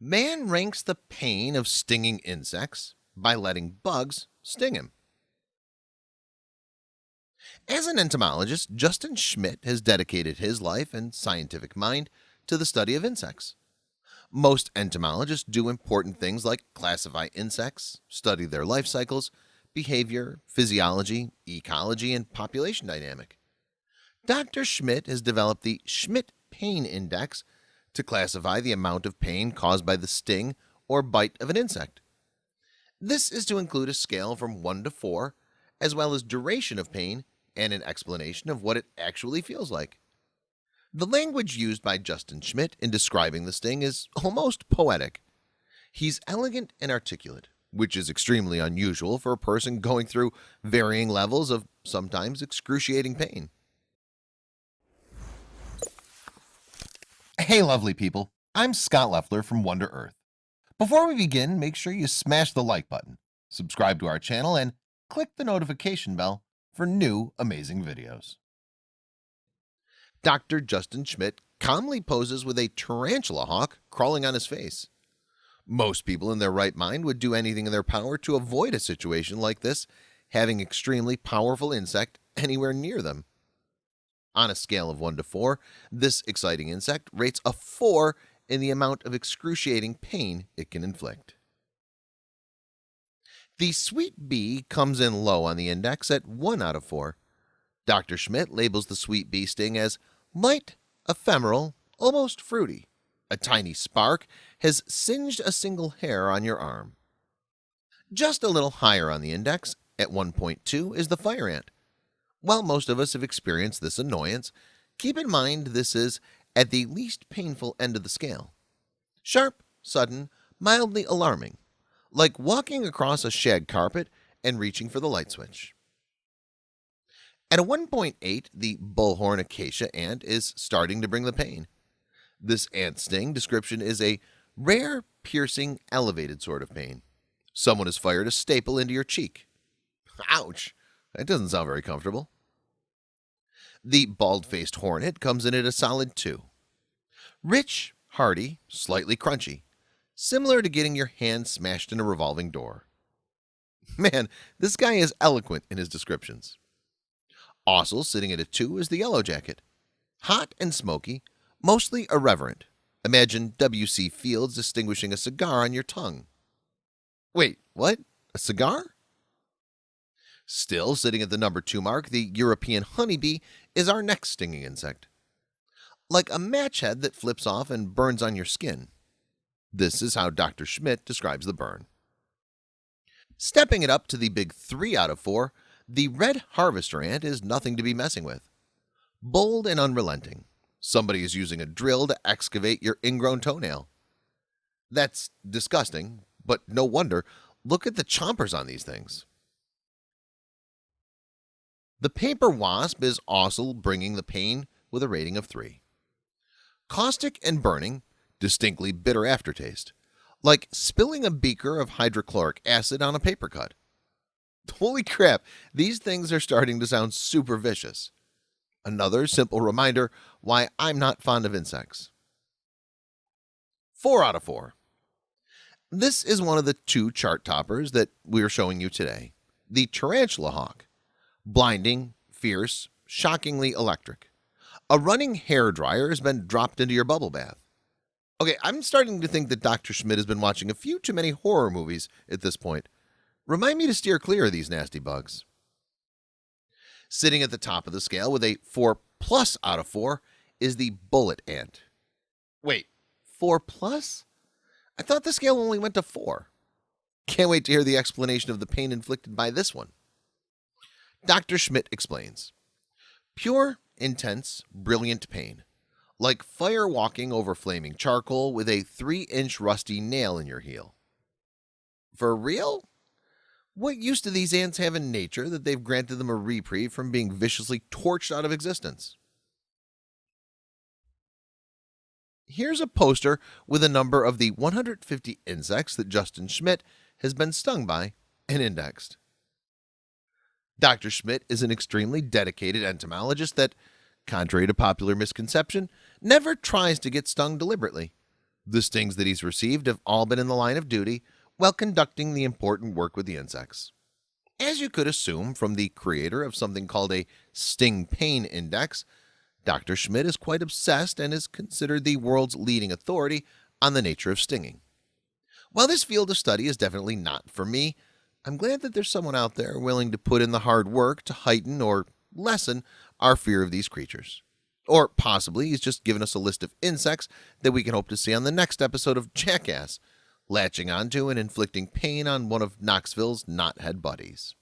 Man ranks the pain of stinging insects by letting bugs sting him. As an entomologist, Justin Schmidt has dedicated his life and scientific mind to the study of insects. Most entomologists do important things like classify insects, study their life cycles, behavior, physiology, ecology, and population dynamic. Dr. Schmidt has developed the Schmidt Pain Index to classify the amount of pain caused by the sting or bite of an insect. This is to include a scale from 1 to 4, as well as duration of pain and an explanation of what it actually feels like. The language used by Justin Schmidt in describing the sting is almost poetic. He's elegant and articulate, which is extremely unusual for a person going through varying levels of sometimes excruciating pain. Hey lovely people, I'm Scott Leffler from Wonder Earth. Before we begin, make sure you smash the like button, subscribe to our channel, and click the notification bell for new amazing videos. Dr. Justin Schmidt calmly poses with a tarantula hawk crawling on his face. Most people in their right mind would do anything in their power to avoid a situation like this, having extremely powerful insect anywhere near them. On a scale of 1 to 4, this exciting insect rates a 4 in the amount of excruciating pain it can inflict. The sweet bee comes in low on the index at 1 out of 4. Dr. Schmidt labels the sweet bee sting as light, ephemeral, almost fruity. A tiny spark has singed a single hair on your arm. Just a little higher on the index, at 1.2, is the fire ant. While most of us have experienced this annoyance, keep in mind this is at the least painful end of the scale. Sharp, sudden, mildly alarming, like walking across a shag carpet and reaching for the light switch. At a 1.8, the bullhorn acacia ant is starting to bring the pain. This ant sting description is a rare, piercing, elevated sort of pain. Someone has fired a staple into your cheek. Ouch! That doesn't sound very comfortable. The bald-faced hornet comes in at a solid 2. Rich, hearty, slightly crunchy, similar to getting your hand smashed in a revolving door. Man, this guy is eloquent in his descriptions. Also sitting at a 2 is the yellow jacket. Hot and smoky, mostly irreverent. Imagine W.C. Fields distinguishing a cigar on your tongue. Wait, what? A cigar? Still sitting at the number 2 mark, the European honeybee is our next stinging insect. Like a match head that flips off and burns on your skin. This is how Dr. Schmidt describes the burn. Stepping it up to the big 3 out of 4, the red harvester ant is nothing to be messing with. Bold and unrelenting. Somebody is using a drill to excavate your ingrown toenail. That's disgusting, but no wonder. Look at the chompers on these things. The paper wasp is also bringing the pain with a rating of 3. Caustic and burning, distinctly bitter aftertaste, like spilling a beaker of hydrochloric acid on a paper cut. Holy crap, these things are starting to sound super vicious. Another simple reminder why I'm not fond of insects. 4 out of 4. This is one of the 2 chart toppers that we're showing you today. The tarantula hawk. Blinding, fierce, shockingly electric. A running hairdryer has been dropped into your bubble bath. Okay, I'm starting to think that Dr. Schmidt has been watching a few too many horror movies at this point. Remind me to steer clear of these nasty bugs. Sitting at the top of the scale with a 4 plus out of 4 is the bullet ant. Wait, 4 plus? I thought the scale only went to 4. Can't wait to hear the explanation of the pain inflicted by this one. Dr. Schmidt explains. Pure, intense, brilliant pain. Like fire walking over flaming charcoal with a 3-inch rusty nail in your heel. For real? What use do these ants have in nature that they've granted them a reprieve from being viciously torched out of existence? Here's a poster with a number of the 150 insects that Justin Schmidt has been stung by and indexed. Dr. Schmidt is an extremely dedicated entomologist that, contrary to popular misconception, never tries to get stung deliberately. The stings that he's received have all been in the line of duty while conducting the important work with the insects. As you could assume from the creator of something called a Sting Pain Index, Dr. Schmidt is quite obsessed and is considered the world's leading authority on the nature of stinging. While this field of study is definitely not for me, I'm glad that there's someone out there willing to put in the hard work to heighten or lessen our fear of these creatures. Or possibly he's just given us a list of insects that we can hope to see on the next episode of Jackass, latching onto and inflicting pain on one of Knoxville's knothead buddies.